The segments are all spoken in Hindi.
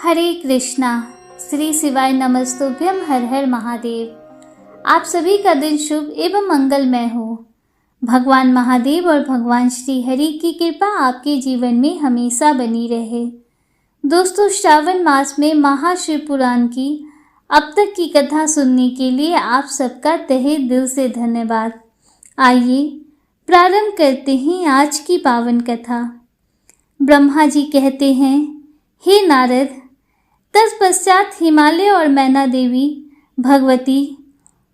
हरे कृष्णा। श्री शिवाय नमस्तुभ्यम। हर हर महादेव। आप सभी का दिन शुभ एवं मंगलमय हो। भगवान महादेव और भगवान श्री हरि की कृपा आपके जीवन में हमेशा बनी रहे। दोस्तों, श्रावण मास में महाशिव पुराण की अब तक की कथा सुनने के लिए आप सबका तहे दिल से धन्यवाद। आइए प्रारंभ करते हैं आज की पावन कथा। ब्रह्मा जी कहते हैं, हे नारद, तत्पश्चात हिमालय और मैना देवी भगवती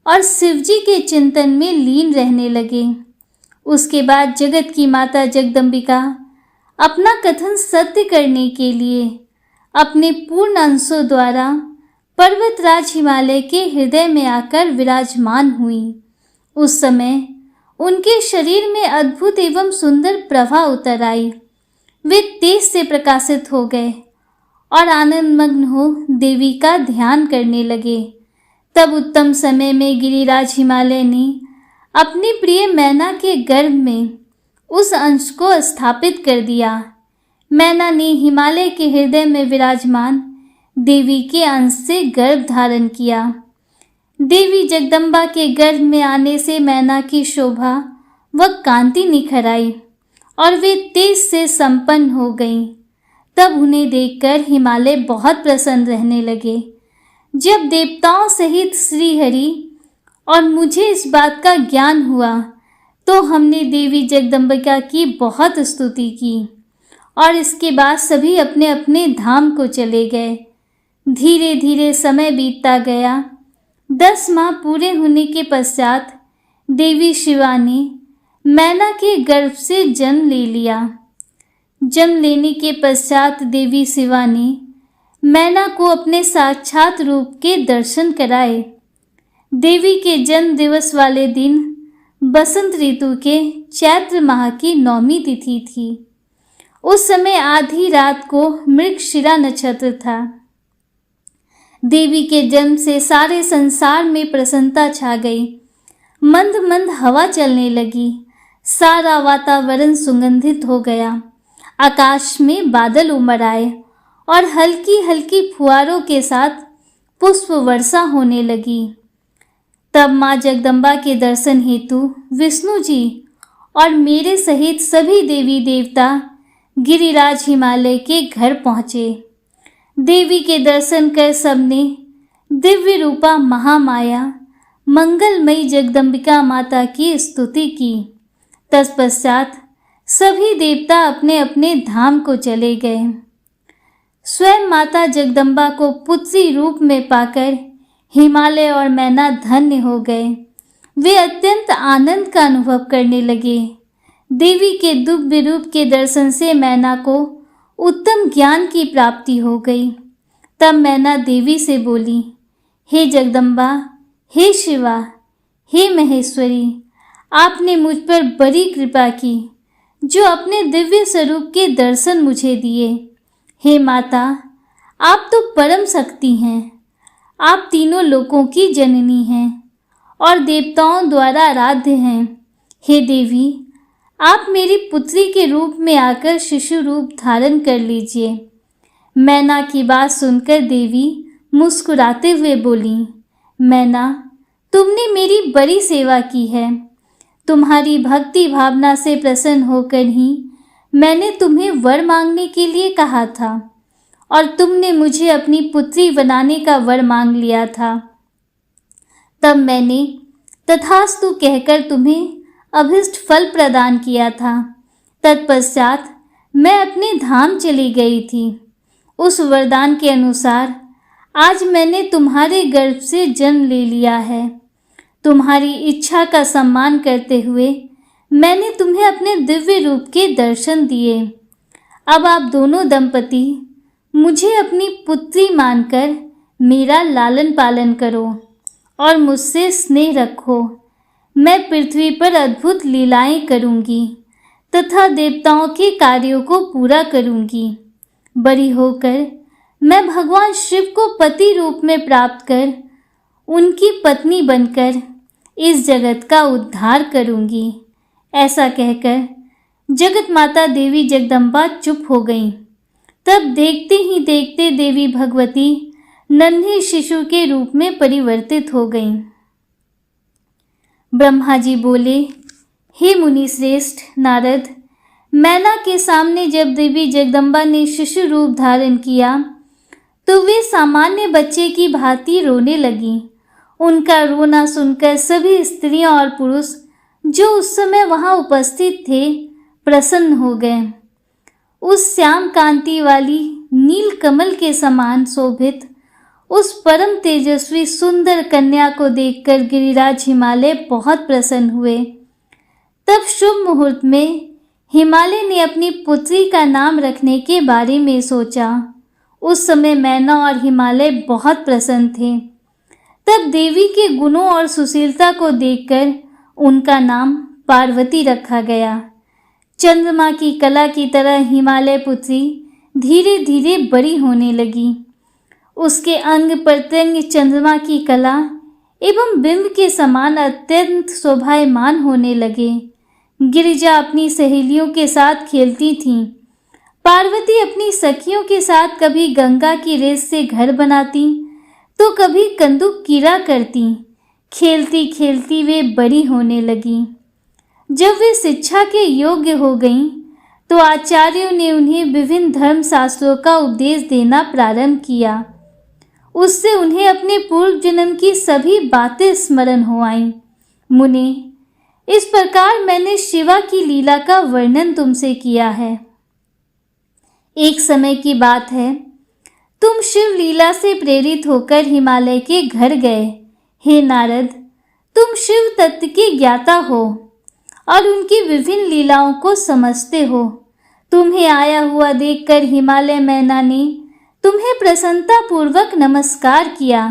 और शिवजी के चिंतन में लीन रहने लगे। उसके बाद जगत की माता जगदम्बिका अपना कथन सत्य करने के लिए अपने पूर्ण अंशों द्वारा पर्वतराज हिमालय के हृदय में आकर विराजमान हुई। उस समय उनके शरीर में अद्भुत एवं सुंदर प्रभा उतर आई। वे तेज से प्रकाशित हो गए और आनंदमग्न हो देवी का ध्यान करने लगे। तब उत्तम समय में गिरिराज हिमालय ने अपनी प्रिय मैना के गर्भ में उस अंश को स्थापित कर दिया। मैना ने हिमालय के हृदय में विराजमान देवी के अंश से गर्भ धारण किया। देवी जगदम्बा के गर्भ में आने से मैना की शोभा व कांति निखर आई और वे तेज से संपन्न हो गईं। तब उन्हें देखकर हिमालय बहुत प्रसन्न रहने लगे। जब देवताओं सहित श्री हरि और मुझे इस बात का ज्ञान हुआ तो हमने देवी जगदम्बिका की बहुत स्तुति की और इसके बाद सभी अपने अपने धाम को चले गए। धीरे धीरे समय बीतता गया। 10 माह पूरे होने के पश्चात देवी शिवा ने मैना के गर्भ से जन्म ले लिया। जन्म लेने के पश्चात देवी शिवा ने मैना को अपने साक्षात रूप के दर्शन कराए। देवी के जन्म दिवस वाले दिन बसंत ऋतु के चैत्र माह की 9वीं तिथि थी। उस समय आधी रात को मृगशिरा नक्षत्र था। देवी के जन्म से सारे संसार में प्रसन्नता छा गई। मंद मंद हवा चलने लगी। सारा वातावरण सुगंधित हो गया। आकाश में बादल उमड़ आए और हल्की हल्की फुहारों के साथ पुष्प वर्षा होने लगी। तब माँ जगदम्बा के दर्शन हेतु विष्णु जी और मेरे सहित सभी देवी देवता गिरिराज हिमालय के घर पहुँचे। देवी के दर्शन कर सबने दिव्य रूपा महामाया मंगलमयी जगदम्बिका माता की स्तुति की। तत्पश्चात सभी देवता अपने अपने धाम को चले गए। स्वयं माता जगदम्बा को पुत्री रूप में पाकर हिमालय और मैना धन्य हो गए। वे अत्यंत आनंद का अनुभव करने लगे। देवी के दिव्य रूप के दर्शन से मैना को उत्तम ज्ञान की प्राप्ति हो गई। तब मैना देवी से बोली, हे जगदम्बा, हे शिवा, हे महेश्वरी, आपने मुझ पर बड़ी कृपा की जो अपने दिव्य स्वरूप के दर्शन मुझे दिए। हे माता, आप तो परम शक्ति हैं। आप तीनों लोकों की जननी हैं और देवताओं द्वारा आराध्य हैं। हे देवी, आप मेरी पुत्री के रूप में आकर शिशु रूप धारण कर लीजिए। मैना की बात सुनकर देवी मुस्कुराते हुए बोली, मैना, तुमने मेरी बड़ी सेवा की है। तुम्हारी भक्ति भावना से प्रसन्न होकर ही मैंने तुम्हें वर मांगने के लिए कहा था और तुमने मुझे अपनी पुत्री बनाने का वर मांग लिया था। तब मैंने तथास्तु कहकर तुम्हें अभीष्ट फल प्रदान किया था। तत्पश्चात मैं अपने धाम चली गई थी। उस वरदान के अनुसार आज मैंने तुम्हारे गर्भ से जन्म ले लिया है। तुम्हारी इच्छा का सम्मान करते हुए मैंने तुम्हें अपने दिव्य रूप के दर्शन दिए। अब आप दोनों दंपति मुझे अपनी पुत्री मानकर मेरा लालन पालन करो और मुझसे स्नेह रखो। मैं पृथ्वी पर अद्भुत लीलाएं करूंगी तथा देवताओं के कार्यों को पूरा करूंगी। बड़ी होकर मैं भगवान शिव को पति रूप में प्राप्त कर उनकी पत्नी बनकर इस जगत का उद्धार करूंगी। ऐसा कहकर जगत माता देवी जगदम्बा चुप हो गईं। तब देखते ही देखते देवी भगवती नन्हे शिशु के रूप में परिवर्तित हो गईं। ब्रह्मा जी बोले, हे मुनि श्रेष्ठ नारद, मैना के सामने जब देवी जगदम्बा ने शिशु रूप धारण किया तो वे सामान्य बच्चे की भांति रोने लगी। उनका रोना सुनकर सभी स्त्रियां और पुरुष जो उस समय वहां उपस्थित थे प्रसन्न हो गए। उस श्याम कांति वाली नील कमल के समान शोभित उस परम तेजस्वी सुंदर कन्या को देखकर गिरिराज हिमालय बहुत प्रसन्न हुए। तब शुभ मुहूर्त में हिमालय ने अपनी पुत्री का नाम रखने के बारे में सोचा। उस समय मैना और हिमालय बहुत प्रसन्न थे। तब देवी के गुणों और सुशीलता को देखकर उनका नाम पार्वती रखा गया। चंद्रमा की कला की तरह हिमालय पुत्री धीरे धीरे बड़ी होने लगी। उसके अंग प्रत्यंग चंद्रमा की कला एवं बिंब के समान अत्यंत शोभायमान होने लगे। गिरिजा अपनी सहेलियों के साथ खेलती थीं। पार्वती अपनी सखियों के साथ कभी गंगा की रेस से घर बनाती तो कभी कंदुक कीड़ा करती। खेलती खेलती वे बड़ी होने लगी। जब वे शिक्षा के योग्य हो गईं तो आचार्यों ने उन्हें विभिन्न धर्म शास्त्रों का उपदेश देना प्रारंभ किया। उससे उन्हें अपने पूर्व जन्म की सभी बातें स्मरण हो आईं। मुने, इस प्रकार मैंने शिवा की लीला का वर्णन तुमसे किया है। एक समय की बात है, तुम शिव लीला से प्रेरित होकर हिमालय के घर गए। हे नारद, तुम शिव तत्व के ज्ञाता हो और उनकी विभिन्न लीलाओं को समझते हो। तुम्हें आया हुआ देखकर हिमालय मैना ने तुम्हें प्रसन्नता पूर्वक नमस्कार किया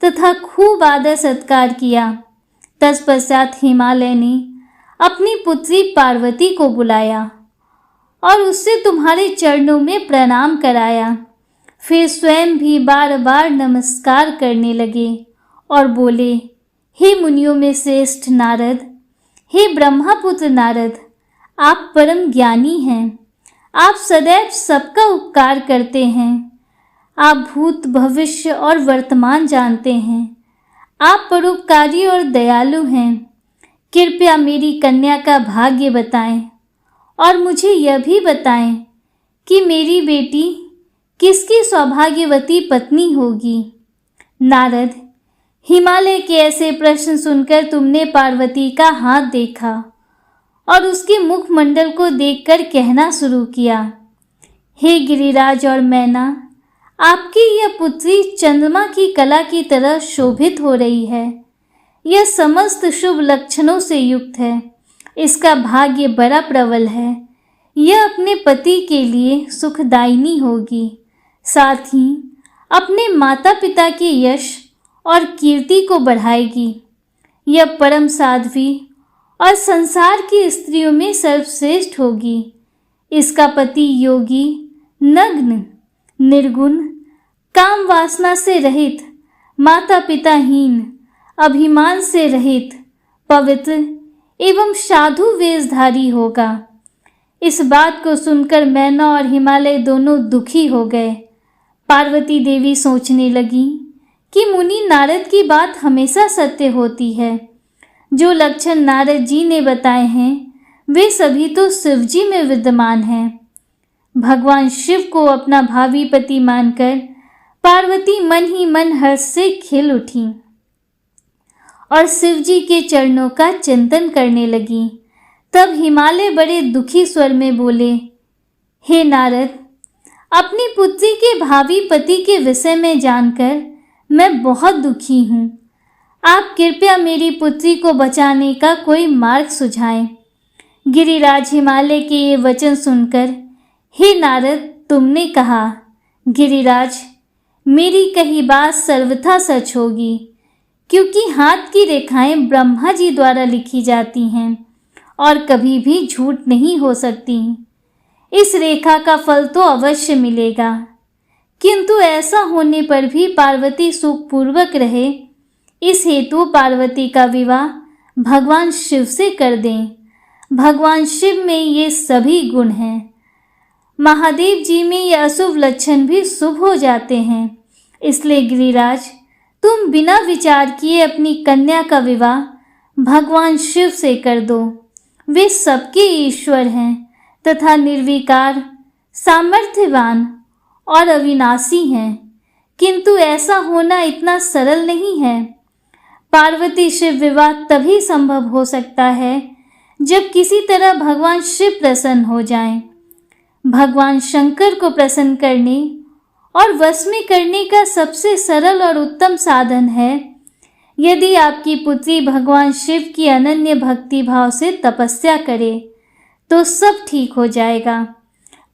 तथा खूब आदर सत्कार किया। तत्पश्चात हिमालय ने अपनी पुत्री पार्वती को बुलाया और उससे तुम्हारे चरणों में प्रणाम कराया। फिर स्वयं भी बार बार नमस्कार करने लगे और बोले, हे मुनियों में श्रेष्ठ नारद, हे ब्रह्मापुत्र नारद, आप परम ज्ञानी हैं। आप सदैव सबका उपकार करते हैं। आप भूत भविष्य और वर्तमान जानते हैं। आप परोपकारी और दयालु हैं। कृपया मेरी कन्या का भाग्य बताएं और मुझे यह भी बताएं कि मेरी बेटी किसकी सौभाग्यवती पत्नी होगी। नारद, हिमालय के ऐसे प्रश्न सुनकर तुमने पार्वती का हाथ देखा और उसके मुखमंडल को देखकर कहना शुरू किया, हे गिरिराज और मैना, आपकी यह पुत्री चंद्रमा की कला की तरह शोभित हो रही है। यह समस्त शुभ लक्षणों से युक्त है। इसका भाग्य बड़ा प्रबल है। यह अपने पति के लिए सुखदायिनी होगी, साथ ही अपने माता पिता के यश और कीर्ति को बढ़ाएगी। यह परम साध्वी और संसार की स्त्रियों में सर्वश्रेष्ठ होगी। इसका पति योगी, नग्न, निर्गुण, काम वासना से रहित, माता पिताहीन, अभिमान से रहित, पवित्र एवं साधु वेशधारी होगा। इस बात को सुनकर मैना और हिमालय दोनों दुखी हो गए। पार्वती देवी सोचने लगी कि मुनि नारद की बात हमेशा सत्य होती है। जो लक्षण नारद जी ने बताए हैं वे सभी तो शिव जी में विद्यमान हैं। भगवान शिव को अपना भावी पति मानकर पार्वती मन ही मन हर्ष से खिल उठी और शिव जी के चरणों का चिंतन करने लगी। तब हिमालय बड़े दुखी स्वर में बोले, हे नारद, अपनी पुत्री के भावी पति के विषय में जानकर मैं बहुत दुखी हूँ। आप कृपया मेरी पुत्री को बचाने का कोई मार्ग सुझाएं। गिरिराज हिमालय के ये वचन सुनकर, हे नारद, तुमने कहा, गिरिराज, मेरी कही बात सर्वथा सच होगी, क्योंकि हाथ की रेखाएं ब्रह्मा जी द्वारा लिखी जाती हैं और कभी भी झूठ नहीं हो सकती। इस रेखा का फल तो अवश्य मिलेगा, किंतु ऐसा होने पर भी पार्वती सुखपूर्वक रहे, इस हेतु पार्वती का विवाह भगवान शिव से कर दें। भगवान शिव में ये सभी गुण हैं। महादेव जी में ये अशुभ लक्षण भी शुभ हो जाते हैं। इसलिए गिरिराज, तुम बिना विचार किए अपनी कन्या का विवाह भगवान शिव से कर दो। वे सबके ईश्वर हैं तथा निर्विकार, सामर्थ्यवान और अविनाशी हैं। किंतु ऐसा होना इतना सरल नहीं है। पार्वती शिव विवाह तभी संभव हो सकता है जब किसी तरह भगवान शिव प्रसन्न हो जाएं। भगवान शंकर को प्रसन्न करने और वश में करने का सबसे सरल और उत्तम साधन है यदि आपकी पुत्री भगवान शिव की अनन्य भक्ति भाव से तपस्या करे तो सब ठीक हो जाएगा।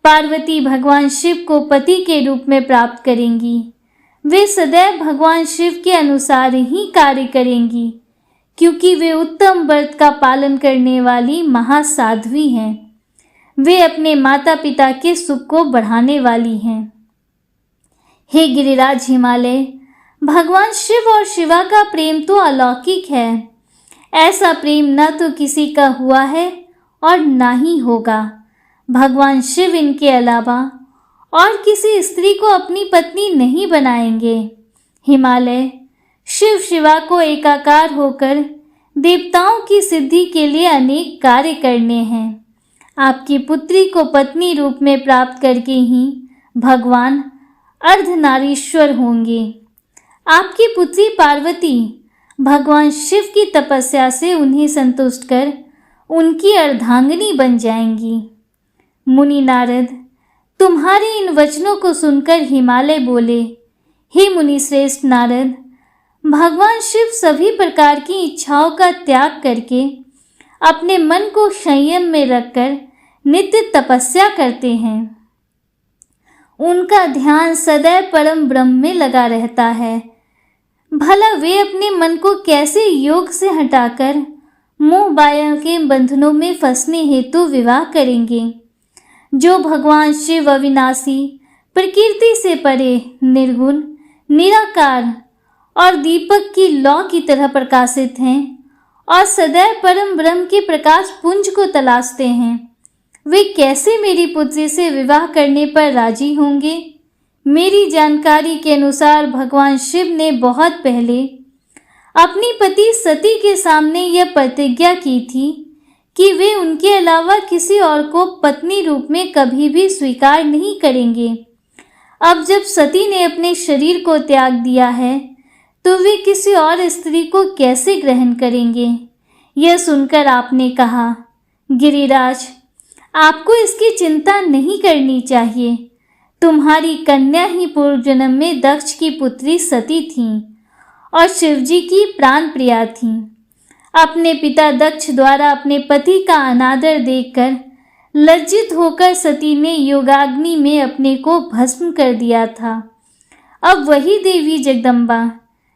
पार्वती भगवान शिव को पति के रूप में प्राप्त करेंगी। वे सदैव भगवान शिव के अनुसार ही कार्य करेंगी क्योंकि वे उत्तम व्रत का पालन करने वाली महासाध्वी हैं। वे अपने माता पिता के सुख को बढ़ाने वाली हैं। हे गिरिराज हिमालय, भगवान शिव और शिवा का प्रेम तो अलौकिक है। ऐसा प्रेम न तो किसी का हुआ है और ना ही होगा। भगवान शिव इनके अलावा और किसी स्त्री को अपनी पत्नी नहीं बनाएंगे। हिमालय, शिव शिवा को एकाकार होकर देवताओं की सिद्धि के लिए अनेक कार्य करने हैं। आपकी पुत्री को पत्नी रूप में प्राप्त करके ही भगवान अर्धनारीश्वर होंगे। आपकी पुत्री पार्वती भगवान शिव की तपस्या से उन्हें संतुष्ट कर उनकी अर्धांगिनी बन जाएंगी। मुनि नारद, तुम्हारे इन वचनों को सुनकर हिमालय बोले, हे मुनि श्रेष्ठ नारद, भगवान शिव सभी प्रकार की इच्छाओं का त्याग करके अपने मन को संयम में रखकर नित्य तपस्या करते हैं। उनका ध्यान सदैव परम ब्रह्म में लगा रहता है। भला वे अपने मन को कैसे योग से हटाकर मोह माया के बंधनों में फंसने हेतु विवाह करेंगे। जो भगवान शिव अविनाशी, प्रकृति से परे, निर्गुण, निराकार और दीपक की लौ की तरह प्रकाशित हैं और सदैव परम ब्रह्म के प्रकाश पुंज को तलाशते हैं, वे कैसे मेरी पुत्री से विवाह करने पर राजी होंगे। मेरी जानकारी के अनुसार भगवान शिव ने बहुत पहले अपनी पति सती के सामने यह प्रतिज्ञा की थी कि वे उनके अलावा किसी और को पत्नी रूप में कभी भी स्वीकार नहीं करेंगे। अब जब सती ने अपने शरीर को त्याग दिया है तो वे किसी और स्त्री को कैसे ग्रहण करेंगे। यह सुनकर आपने कहा, गिरिराज, आपको इसकी चिंता नहीं करनी चाहिए। तुम्हारी कन्या ही पूर्व जन्म में दक्ष की पुत्री सती थीं और शिवजी की प्राण प्रिया थीं। अपने पिता दक्ष द्वारा अपने पति का अनादर देखकर लज्जित होकर सती ने योगाग्नि में अपने को भस्म कर दिया था। अब वही देवी जगदम्बा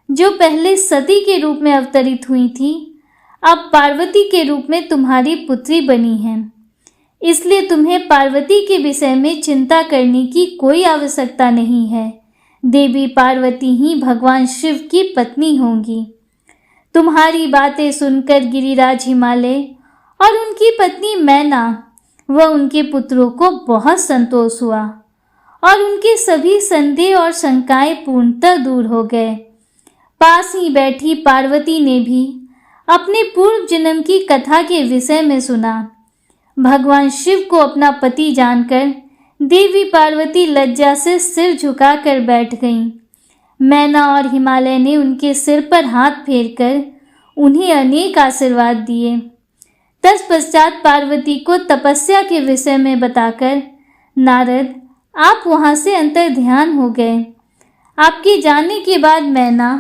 जो पहले सती के रूप में अवतरित हुई थी, अब पार्वती के रूप में तुम्हारी पुत्री बनी है। इसलिए तुम्हें पार्वती के विषय में चिंता करने की कोई आवश्यकता नहीं है। देवी पार्वती ही भगवान शिव की पत्नी होंगी। तुम्हारी बातें सुनकर गिरिराज हिमालय और उनकी पत्नी मैना व उनके पुत्रों को बहुत संतोष हुआ और उनके सभी संदेह और शंकाएं पूर्णतः दूर हो गए। पास ही बैठी पार्वती ने भी अपने पूर्व जन्म की कथा के विषय में सुना। भगवान शिव को अपना पति जानकर देवी पार्वती लज्जा से सिर झुकाकर बैठ गईं। मैना और हिमालय ने उनके सिर पर हाथ फेरकर उन्हें अनेक आशीर्वाद दिए। तत्पश्चात पार्वती को तपस्या के विषय में बताकर नारद, आप वहां से अंतर ध्यान हो गए। आपके जाने के बाद मैना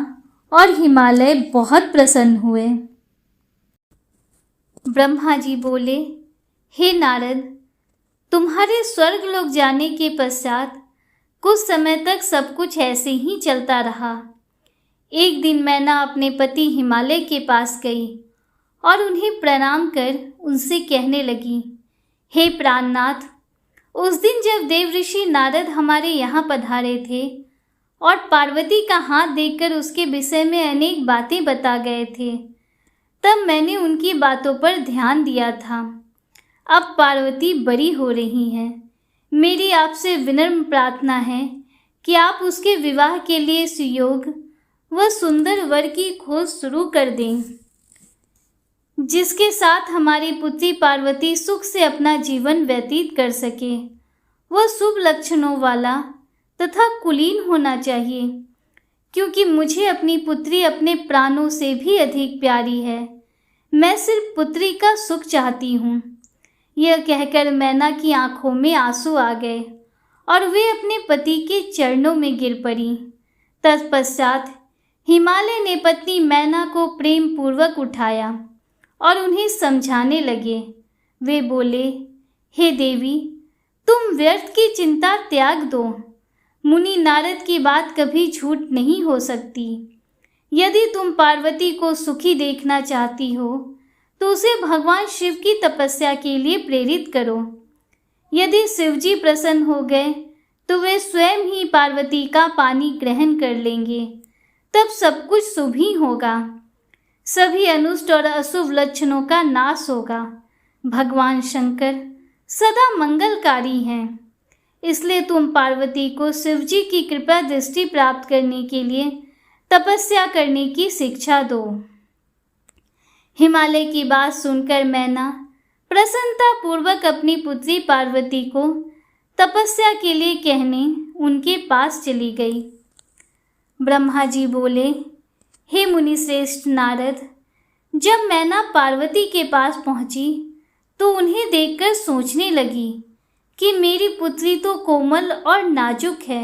और हिमालय बहुत प्रसन्न हुए। ब्रह्मा जी बोले, हे नारद, तुम्हारे स्वर्ग लोक जाने के पश्चात कुछ समय तक सब कुछ ऐसे ही चलता रहा। एक दिन मैना अपने पति हिमालय के पास गई और उन्हें प्रणाम कर उनसे कहने लगी, हे प्राणनाथ, उस दिन जब देव ऋषि नारद हमारे यहाँ पधारे थे और पार्वती का हाथ देखकर उसके विषय में अनेक बातें बता गए थे, तब मैंने उनकी बातों पर ध्यान दिया था। अब पार्वती बड़ी हो रही हैं, मेरी आपसे विनम्र प्रार्थना है कि आप उसके विवाह के लिए सुयोग व सुंदर वर की खोज शुरू कर दें, जिसके साथ हमारी पुत्री पार्वती सुख से अपना जीवन व्यतीत कर सके। वह शुभ लक्षणों वाला तथा कुलीन होना चाहिए, क्योंकि मुझे अपनी पुत्री अपने प्राणों से भी अधिक प्यारी है। मैं सिर्फ पुत्री का सुख चाहती हूँ। यह कहकर मैना की आंखों में आंसू आ गए और वे अपने पति के चरणों में गिर पड़ी। तत्पश्चात हिमालय ने पत्नी मैना को प्रेम पूर्वक उठाया और उन्हें समझाने लगे। वे बोले, हे देवी, तुम व्यर्थ की चिंता त्याग दो। मुनि नारद की बात कभी झूठ नहीं हो सकती। यदि तुम पार्वती को सुखी देखना चाहती हो तो उसे भगवान शिव की तपस्या के लिए प्रेरित करो। यदि शिवजी प्रसन्न हो गए तो वे स्वयं ही पार्वती का पानी ग्रहण कर लेंगे। तब सब कुछ शुभ ही होगा। सभी अनुष्ट और अशुभ लक्षणों का नाश होगा। भगवान शंकर सदा मंगलकारी हैं। इसलिए तुम पार्वती को शिवजी की कृपा दृष्टि प्राप्त करने के लिए तपस्या करने की शिक्षा दो। हिमालय की बात सुनकर मैना प्रसन्नता पूर्वक अपनी पुत्री पार्वती को तपस्या के लिए कहने उनके पास चली गई। ब्रह्मा जी बोले, हे मुनि श्रेष्ठ नारद, जब मैना पार्वती के पास पहुंची तो उन्हें देखकर सोचने लगी कि मेरी पुत्री तो कोमल और नाजुक है।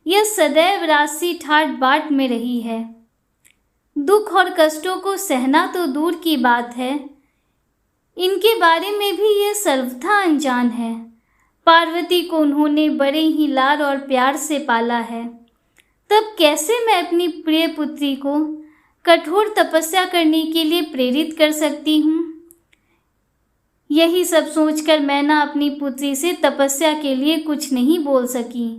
यह सदैव राशि ठाट बाट में रही है। दुख और कष्टों को सहना तो दूर की बात है, इनके बारे में भी यह सर्वथा अनजान है। पार्वती को उन्होंने बड़े ही लाड और प्यार से पाला है। तब कैसे मैं अपनी प्रिय पुत्री को कठोर तपस्या करने के लिए प्रेरित कर सकती हूँ? यही सब सोचकर मैना अपनी पुत्री से तपस्या के लिए कुछ नहीं बोल सकी।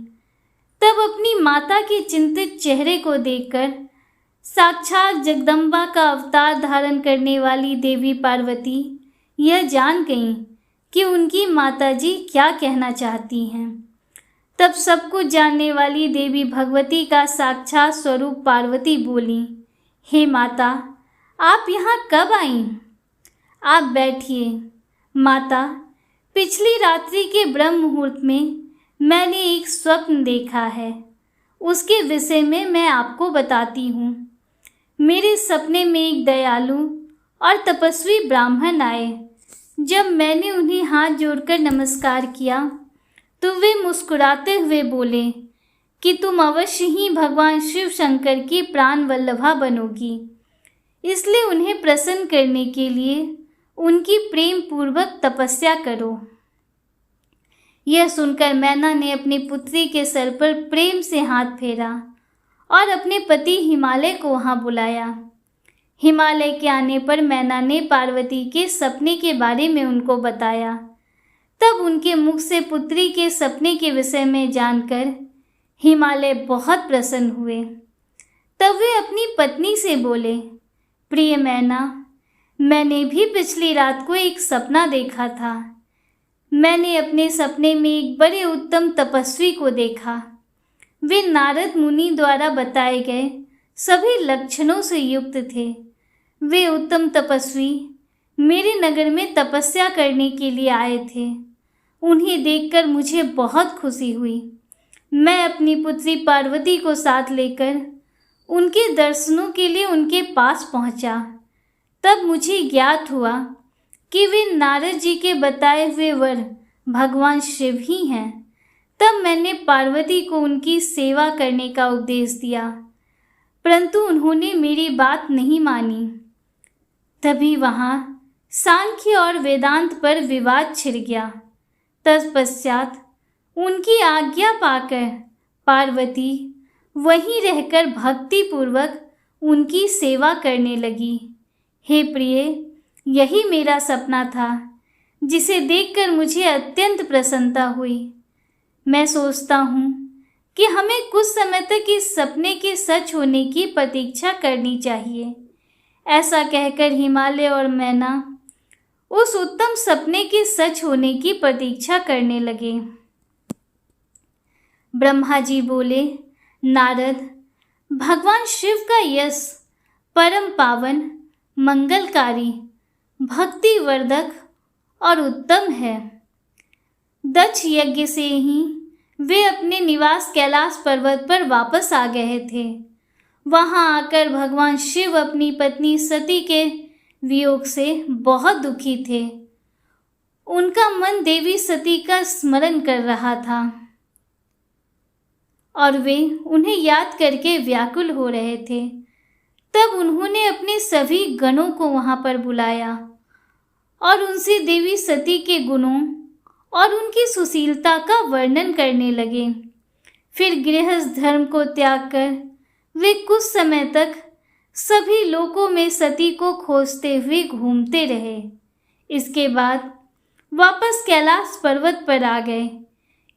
तब अपनी माता के चिंतित चेहरे को देखकर साक्षात जगदम्बा का अवतार धारण करने वाली देवी पार्वती यह जान गईं कि उनकी माताजी क्या कहना चाहती हैं। तब सब कुछ जानने वाली देवी भगवती का साक्षात स्वरूप पार्वती बोली, हे माता, आप यहाँ कब आईं? आप बैठिए। माता, पिछली रात्रि के ब्रह्म मुहूर्त में मैंने एक स्वप्न देखा है। उसके विषय में मैं आपको बताती हूँ। मेरे सपने में एक दयालु और तपस्वी ब्राह्मण आए। जब मैंने उन्हें हाथ जोड़कर नमस्कार किया तो वे मुस्कुराते हुए बोले कि तुम अवश्य ही भगवान शिव शंकर की प्राण वल्लभा बनोगी। इसलिए उन्हें प्रसन्न करने के लिए उनकी प्रेम पूर्वक तपस्या करो। यह सुनकर मैना ने अपनी पुत्री के सर पर प्रेम से हाथ फेरा और अपने पति हिमालय को वहां बुलाया। हिमालय के आने पर मैना ने पार्वती के सपने के बारे में उनको बताया। तब उनके मुख से पुत्री के सपने के विषय में जानकर हिमालय बहुत प्रसन्न हुए। तब वे अपनी पत्नी से बोले, प्रिय मैना, मैंने भी पिछली रात को एक सपना देखा था। मैंने अपने सपने में एक बड़े उत्तम तपस्वी को देखा। वे नारद मुनि द्वारा बताए गए सभी लक्षणों से युक्त थे। वे उत्तम तपस्वी मेरे नगर में तपस्या करने के लिए आए थे। उन्हें देखकर मुझे बहुत खुशी हुई। मैं अपनी पुत्री पार्वती को साथ लेकर उनके दर्शनों के लिए उनके पास पहुंचा। तब मुझे ज्ञात हुआ कि वे नारद जी के बताए हुए वर भगवान शिव ही हैं। तब मैंने पार्वती को उनकी सेवा करने का उपदेश दिया, परंतु उन्होंने मेरी बात नहीं मानी। तभी वहाँ सांख्य और वेदांत पर विवाद छिड़ गया। तत्पश्चात उनकी आज्ञा पाकर पार्वती वहीं रहकर भक्ति पूर्वक उनकी सेवा करने लगी। हे प्रिय, यही मेरा सपना था जिसे देखकर मुझे अत्यंत प्रसन्नता हुई। मैं सोचता हूँ कि हमें कुछ समय तक इस सपने के सच होने की प्रतीक्षा करनी चाहिए। ऐसा कहकर हिमालय और मैना उस उत्तम सपने के सच होने की प्रतीक्षा करने लगे। ब्रह्मा जी बोले, नारद, भगवान शिव का यश परम पावन, मंगलकारी, भक्तिवर्धक और उत्तम है। दक्ष यज्ञ से ही वे अपने निवास कैलाश पर्वत पर वापस आ गए थे। वहां आकर भगवान शिव अपनी पत्नी सती के वियोग से बहुत दुखी थे। उनका मन देवी सती का स्मरण कर रहा था और वे उन्हें याद करके व्याकुल हो रहे थे। तब उन्होंने अपने सभी गणों को वहां पर बुलाया और उनसे देवी सती के गुणों और उनकी सुशीलता का वर्णन करने लगे। फिर गृहस्थ धर्म को त्याग कर वे कुछ समय तक सभी लोकों में सती को खोजते हुए घूमते रहे। इसके बाद वापस कैलाश पर्वत पर आ गए,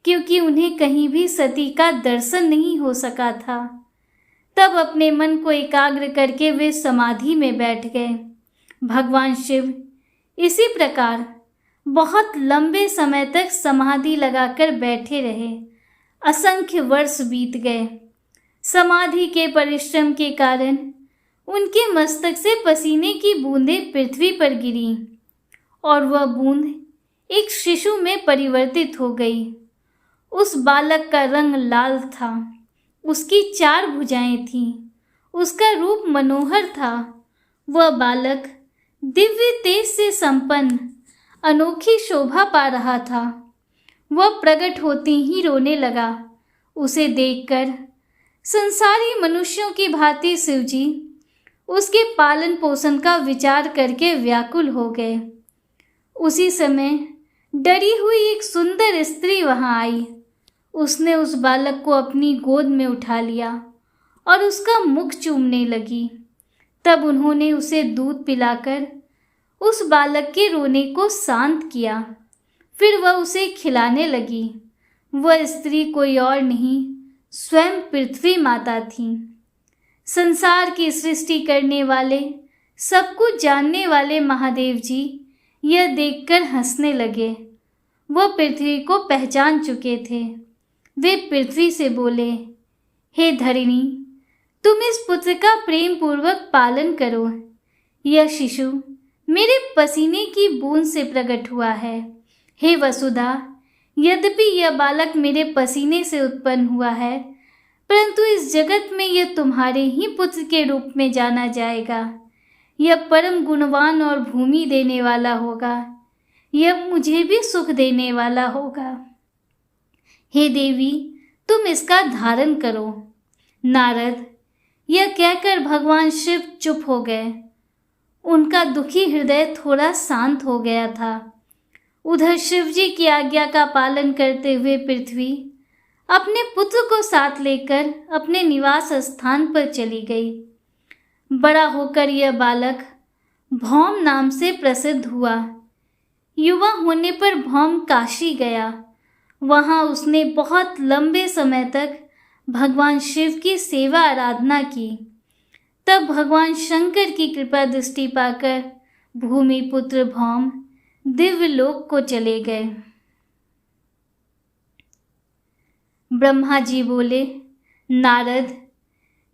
क्योंकि उन्हें कहीं भी सती का दर्शन नहीं हो सका था। तब अपने मन को एकाग्र करके वे समाधि में बैठ गए। भगवान शिव इसी प्रकार बहुत लंबे समय तक समाधि लगाकर बैठे रहे। असंख्य वर्ष बीत गए। समाधि के परिश्रम के कारण उनके मस्तक से पसीने की बूंदें पृथ्वी पर गिरी और वह बूंद एक शिशु में परिवर्तित हो गई। उस बालक का रंग लाल था, उसकी 4 भुजाएं थीं, उसका रूप मनोहर था। वह बालक दिव्य तेज से संपन्न अनोखी शोभा पा रहा था। वह प्रकट होते ही रोने लगा। उसे देखकर संसारी मनुष्यों की भांति शिवजी उसके पालन पोषण का विचार करके व्याकुल हो गए। उसी समय डरी हुई एक सुंदर स्त्री वहां आई। उसने उस बालक को अपनी गोद में उठा लिया और उसका मुख चूमने लगी। तब उन्होंने उसे दूध पिलाकर उस बालक के रोने को शांत किया। फिर वह उसे खिलाने लगी। वह स्त्री कोई और नहीं, स्वयं पृथ्वी माता थी। संसार की सृष्टि करने वाले, सब कुछ जानने वाले महादेव जी यह देखकर हंसने लगे। वह पृथ्वी को पहचान चुके थे। वे पृथ्वी से बोले, हे धरिणी, तुम इस पुत्र का प्रेम पूर्वक पालन करो। यह शिशु मेरे पसीने की बूंद से प्रकट हुआ है। हे वसुधा, यद्यपि यह बालक मेरे पसीने से उत्पन्न हुआ है, परंतु इस जगत में यह तुम्हारे ही पुत्र के रूप में जाना जाएगा। यह परम गुणवान और भूमि देने वाला होगा। यह मुझे भी सुख देने वाला होगा। हे देवी, तुम इसका धारण करो। नारद, यह कहकर भगवान शिव चुप हो गए। उनका दुखी हृदय थोड़ा शांत हो गया था। उधर शिवजी की आज्ञा का पालन करते हुए पृथ्वी अपने पुत्र को साथ लेकर अपने निवास स्थान पर चली गई। बड़ा होकर यह बालक भौम नाम से प्रसिद्ध हुआ। युवा होने पर भौम काशी गया। वहां उसने बहुत लंबे समय तक भगवान शिव की सेवा आराधना की। तब भगवान शंकर की कृपा दृष्टि पाकर भूमिपुत्र भौम दिव्य लोक को चले गए। ब्रह्मा जी बोले, नारद,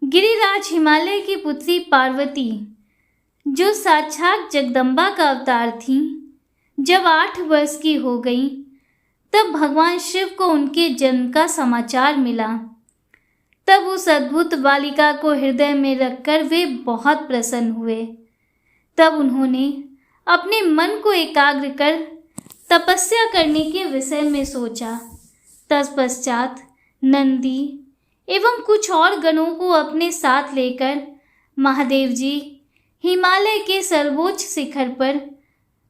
गिरिराज हिमालय की पुत्री पार्वती, जो साक्षात जगदम्बा का अवतार थी, जब 8 वर्ष की हो गई तब भगवान शिव को उनके जन्म का समाचार मिला। तब उस अद्भुत बालिका को हृदय में रखकर वे बहुत प्रसन्न हुए। तब उन्होंने अपने मन को एकाग्र कर तपस्या करने के विषय में सोचा। तत्पश्चात नंदी एवं कुछ और गणों को अपने साथ लेकर महादेव जी हिमालय के सर्वोच्च शिखर पर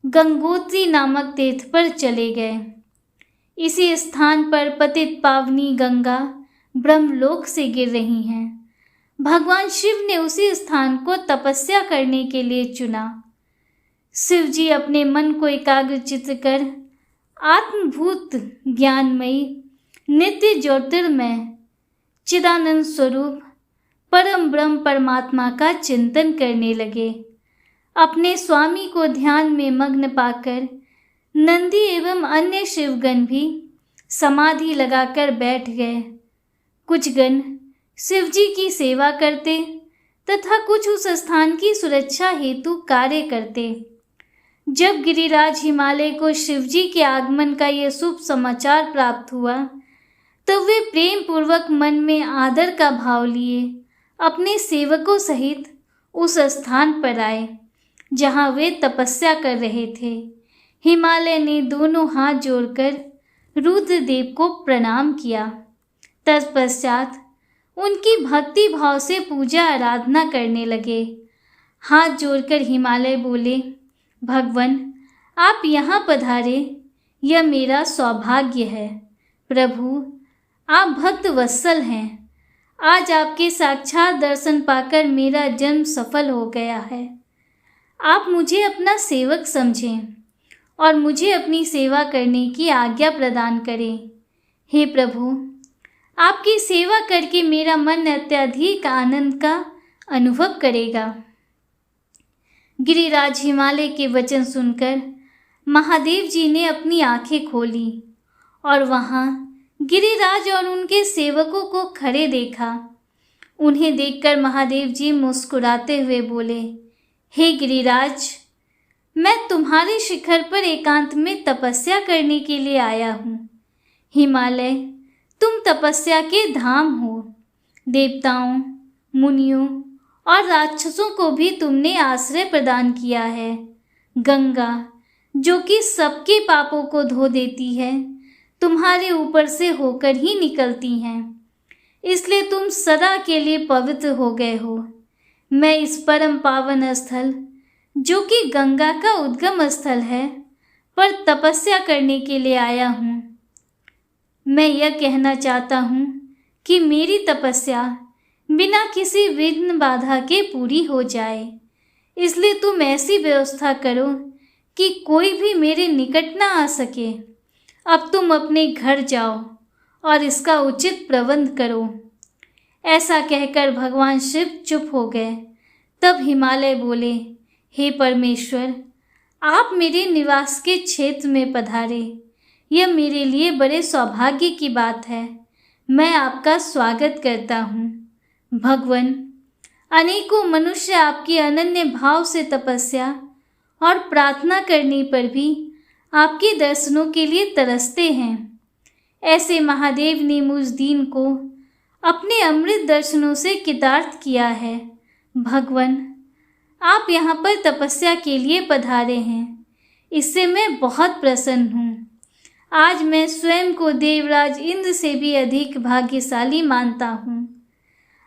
गंगोत्री नामक तीर्थ पर चले गए। इसी स्थान पर पतित पावनी गंगा ब्रह्मलोक से गिर रही हैं। भगवान शिव ने उसी स्थान को तपस्या करने के लिए चुना। शिव जी अपने मन को एकाग्र चित्त कर आत्मभूत ज्ञानमयी नित्य ज्योतिर्मय चिदानंद स्वरूप परम ब्रह्म परमात्मा का चिंतन करने लगे। अपने स्वामी को ध्यान में मग्न पाकर नंदी एवं अन्य शिवगण भी समाधि लगाकर बैठ गए कुछ गण शिव जी की सेवा करते तथा कुछ उस स्थान की सुरक्षा हेतु कार्य करते। जब गिरिराज हिमालय को शिव जी के आगमन का यह शुभ समाचार प्राप्त हुआ, तब वे प्रेम पूर्वक मन में आदर का भाव लिए अपने सेवकों सहित उस स्थान पर आए जहां वे तपस्या कर रहे थे। हिमालय ने दोनों हाथ जोड़कर रुद्रदेव को प्रणाम किया। तत्पश्चात उनकी भक्ति भाव से पूजा आराधना करने लगे। हाथ जोड़कर हिमालय बोले, भगवान, आप यहाँ पधारे, यह मेरा सौभाग्य है। प्रभु, आप भक्त वत्सल हैं। आज आपके साक्षात दर्शन पाकर मेरा जन्म सफल हो गया है। आप मुझे अपना सेवक समझें और मुझे अपनी सेवा करने की आज्ञा प्रदान करें। हे प्रभु, आपकी सेवा करके मेरा मन अत्यधिक आनंद का अनुभव करेगा। गिरिराज हिमालय के वचन सुनकर महादेव जी ने अपनी आंखें खोली और वहां गिरिराज और उनके सेवकों को खड़े देखा। उन्हें देखकर महादेव जी मुस्कुराते हुए बोले, हे गिरिराज, मैं तुम्हारे शिखर पर एकांत में तपस्या करने के लिए आया हूँ। हिमालय, तुम तपस्या के धाम हो। देवताओं, मुनियों और राक्षसों को भी तुमने आश्रय प्रदान किया है। गंगा, जो कि सबके पापों को धो देती है, तुम्हारे ऊपर से होकर ही निकलती हैं। इसलिए तुम सदा के लिए पवित्र हो गए हो। मैं इस परम पावन स्थल, जो कि गंगा का उद्गम स्थल है, पर तपस्या करने के लिए आया हूँ। मैं यह कहना चाहता हूँ कि मेरी तपस्या बिना किसी विघ्न बाधा के पूरी हो जाए। इसलिए तुम ऐसी व्यवस्था करो कि कोई भी मेरे निकट ना आ सके। अब तुम अपने घर जाओ और इसका उचित प्रबंध करो। ऐसा कहकर भगवान शिव चुप हो गए। तब हिमालय बोले, हे परमेश्वर, आप मेरे निवास के क्षेत्र में पधारे। यह मेरे लिए बड़े सौभाग्य की बात है। मैं आपका स्वागत करता हूँ। भगवान, अनेकों मनुष्य आपकी अनन्य भाव से तपस्या और प्रार्थना करने पर भी आपके दर्शनों के लिए तरसते हैं। ऐसे महादेव ने मुझ दीन को अपने अमृत दर्शनों से कृतार्थ किया है। भगवान, आप यहाँ पर तपस्या के लिए पधारे हैं, इससे मैं बहुत प्रसन्न हूँ। आज मैं स्वयं को देवराज इंद्र से भी अधिक भाग्यशाली मानता हूँ।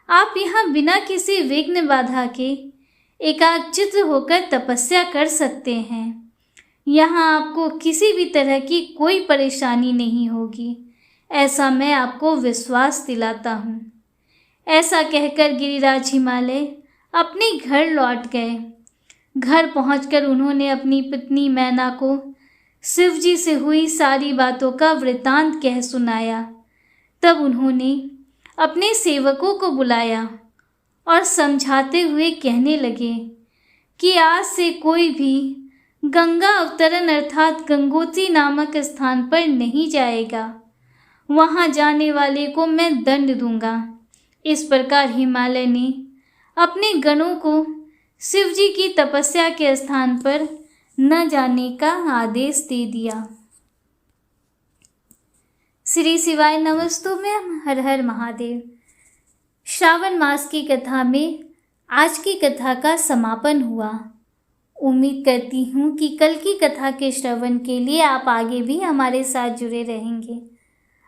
आप यहाँ बिना किसी विघ्न बाधा के एकाग्रचित्त होकर तपस्या कर सकते हैं। यहाँ आपको किसी भी तरह की कोई परेशानी नहीं होगी, ऐसा मैं आपको विश्वास दिलाता हूँ। ऐसा कहकर गिरिराज हिमालय अपने घर लौट गए। घर पहुंचकर उन्होंने अपनी पत्नी मैना को शिव जी से हुई सारी बातों का वृतांत कह सुनाया। तब उन्होंने अपने सेवकों को बुलाया और समझाते हुए कहने लगे कि आज से कोई भी गंगा अवतरण अर्थात गंगोत्री नामक स्थान पर नहीं जाएगा। वहां जाने वाले को मैं दंड दूंगा। इस प्रकार हिमालय ने अपने गणों को शिव जी की तपस्या के स्थान पर न जाने का आदेश दे दिया। श्री शिवाय नमस्तुभ्यं। हर हर महादेव। श्रावण मास की कथा में आज की कथा का समापन हुआ। उम्मीद करती हूँ कि कल की कथा के श्रवण के लिए आप आगे भी हमारे साथ जुड़े रहेंगे।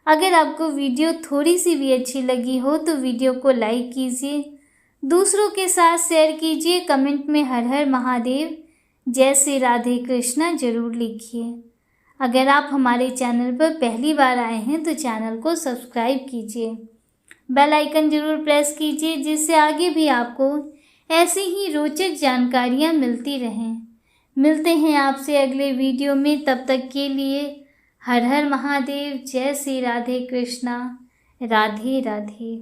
अगर आपको वीडियो थोड़ी सी भी अच्छी लगी हो तो वीडियो को लाइक कीजिए, दूसरों के साथ शेयर कीजिए, कमेंट में हर हर महादेव, जय श्री राधे कृष्णा जरूर लिखिए। अगर आप हमारे चैनल पर पहली बार आए हैं तो चैनल को सब्सक्राइब कीजिए, बेल आइकन जरूर प्रेस कीजिए, जिससे आगे भी आपको ऐसी ही रोचक जानकारियाँ मिलती रहें। मिलते हैं आपसे अगले वीडियो में, तब तक के लिए हर हर महादेव, जय श्री राधे कृष्णा, राधे राधे।